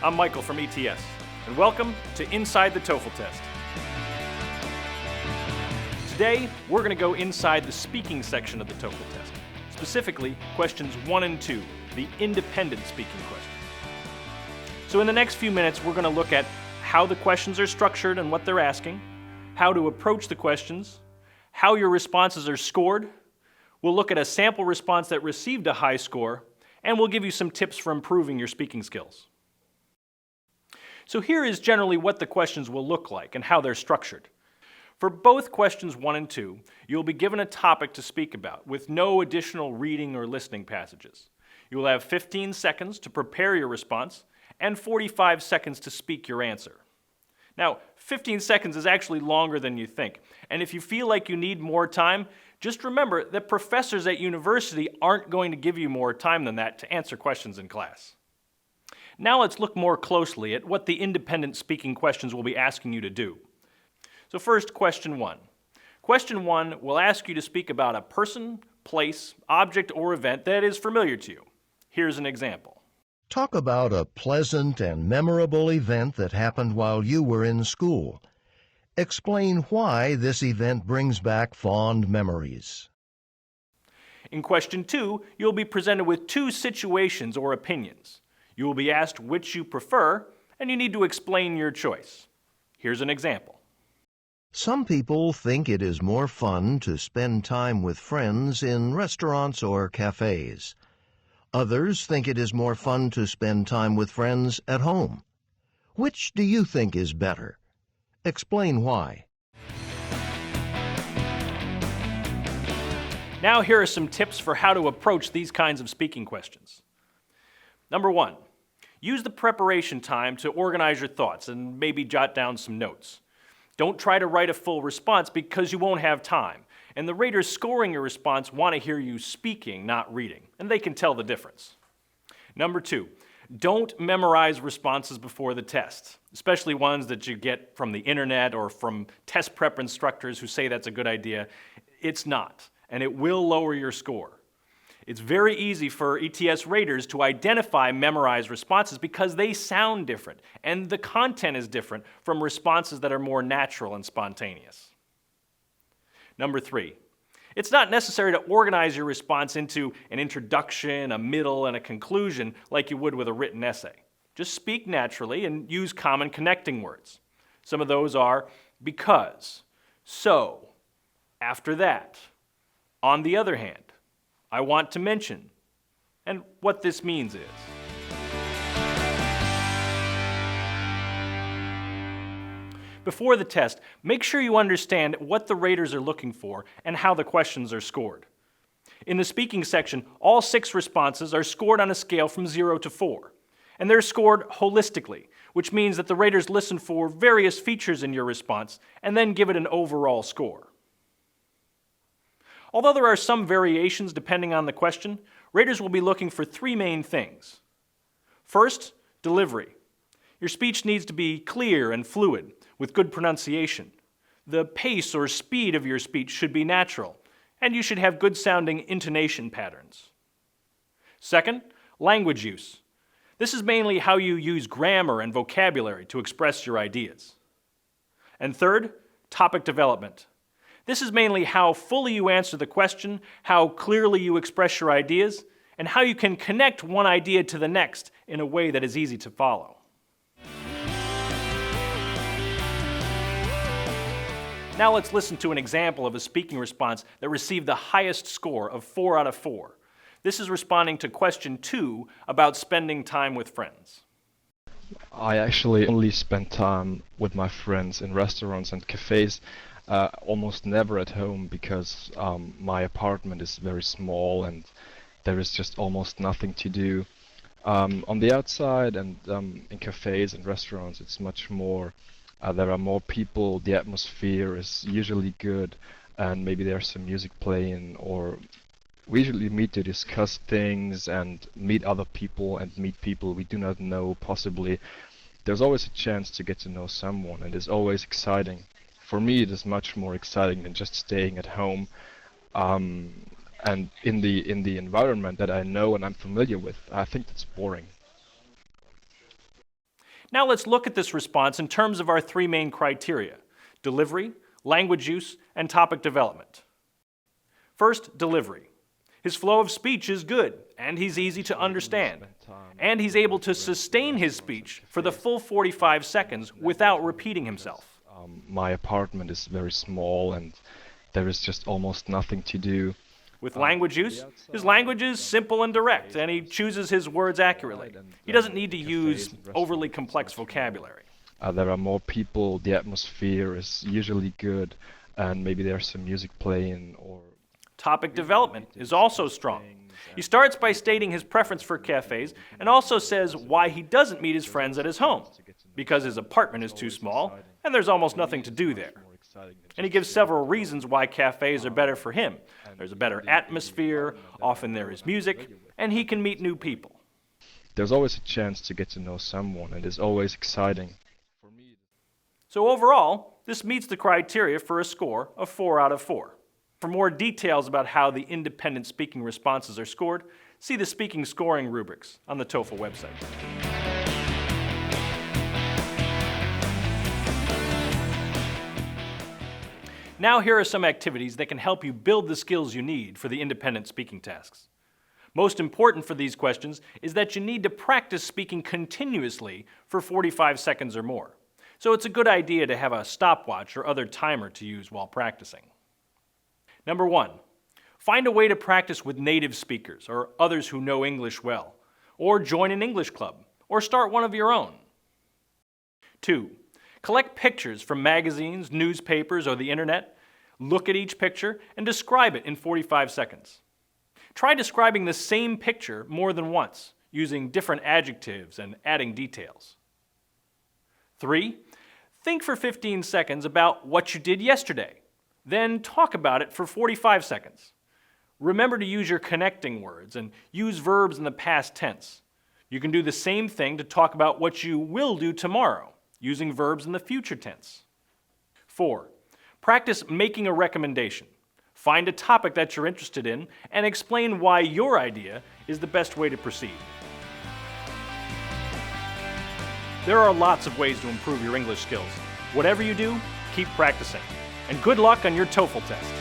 I'm Michael from ETS, and welcome to Inside the TOEFL Test. Today, we're going to go inside the speaking section of the TOEFL test, specifically questions 1 and 2, the independent speaking questions. So in the next few minutes, we're going to look at how the questions are structured and what they're asking, how to approach the questions, how your responses are scored. We'll look at a sample response that received a high score, and we'll give you some tips for improving your speaking skills. So here is generally what the questions will look like and how they're structured. For both questions 1 and 2, you'll be given a topic to speak about with no additional reading or listening passages. You will have 15 seconds to prepare your response and 45 seconds to speak your answer. Now, 15 seconds is actually longer than you think, and if you feel like you need more time, just remember that professors at university aren't going to give you more time than that to answer questions in class. Now let's look more closely at what the independent speaking questions will be asking you to do. So first, question 1. Question 1 will ask you to speak about a person, place, object, or event that is familiar to you. Here's an example. Talk about a pleasant and memorable event that happened while you were in school. Explain why this event brings back fond memories. In question 2, you'll be presented with 2 situations or opinions. You will be asked which you prefer, and you need to explain your choice. Here's an example. Some people think it is more fun to spend time with friends in restaurants or cafes. Others think it is more fun to spend time with friends at home. Which do you think is better? Explain why. Now here are some tips for how to approach these kinds of speaking questions. Number 1, use the preparation time to organize your thoughts and maybe jot down some notes. Don't try to write a full response because you won't have time, and the raters scoring your response want to hear you speaking, not reading, and they can tell the difference. Number 2, don't memorize responses before the test, especially ones that you get from the internet or from test prep instructors who say that's a good idea. It's not, and it will lower your score. It's very easy for ETS raters to identify memorized responses because they sound different, and the content is different from responses that are more natural and spontaneous. Number 3, it's not necessary to organize your response into an introduction, a middle, and a conclusion like you would with a written essay. Just speak naturally and use common connecting words. Some of those are because, so, after that, on the other hand, I want to mention, and what this means is. Before the test, make sure you understand what the raters are looking for and how the questions are scored. In the speaking section, all 6 responses are scored on a scale from 0 to 4, and they're scored holistically, which means that the raters listen for various features in your response and then give it an overall score. Although there are some variations depending on the question, raters will be looking for 3 main things. First, delivery. Your speech needs to be clear and fluid, with good pronunciation. The pace or speed of your speech should be natural, and you should have good-sounding intonation patterns. Second, language use. This is mainly how you use grammar and vocabulary to express your ideas. And third, topic development. This is mainly how fully you answer the question, how clearly you express your ideas, and how you can connect one idea to the next in a way that is easy to follow. Now let's listen to an example of a speaking response that received the highest score of 4 out of 4. This is responding to question 2 about spending time with friends. I actually only spend time with my friends in restaurants and cafes. Almost never at home because my apartment is very small and there is just almost nothing to do. On the outside and in cafes and restaurants it's much more, there are more people, the atmosphere is usually good, and maybe there's some music playing, or we usually meet to discuss things and meet other people and meet people we do not know possibly. There's always a chance to get to know someone, and it's always exciting. For me, it is much more exciting than just staying at home and in the environment that I know and I'm familiar with. I think that's boring. Now let's look at this response in terms of our three main criteria: delivery, language use, and topic development. First, delivery. His flow of speech is good, and he's easy to understand, and he's able to sustain his speech for the full 45 seconds without repeating himself. My apartment is very small and there is just almost nothing to do. With language use, his language is simple and direct, and he chooses his words accurately. He doesn't need to use overly complex vocabulary. There are more people, the atmosphere is usually good, and maybe there's some music playing or... Topic development is also strong. He starts by stating his preference for cafes and also says why he doesn't meet his friends at his home, because his apartment is too small and there's almost nothing to do there. And he gives several reasons why cafes are better for him. There's a better atmosphere, often there is music, and he can meet new people. There's always a chance to get to know someone, and it's always exciting. So overall, this meets the criteria for a score of 4 out of 4. For more details about how the independent speaking responses are scored, see the speaking scoring rubrics on the TOEFL website. Now here are some activities that can help you build the skills you need for the independent speaking tasks. Most important for these questions is that you need to practice speaking continuously for 45 seconds or more. So it's a good idea to have a stopwatch or other timer to use while practicing. Number 1, find a way to practice with native speakers or others who know English well, or join an English club, or start one of your own. 2, collect pictures from magazines, newspapers, or the internet. Look at each picture and describe it in 45 seconds. Try describing the same picture more than once, using different adjectives and adding details. 3, think for 15 seconds about what you did yesterday. Then talk about it for 45 seconds. Remember to use your connecting words and use verbs in the past tense. You can do the same thing to talk about what you will do tomorrow, using verbs in the future tense. 4, practice making a recommendation. Find a topic that you're interested in and explain why your idea is the best way to proceed. There are lots of ways to improve your English skills. Whatever you do, keep practicing. And good luck on your TOEFL test.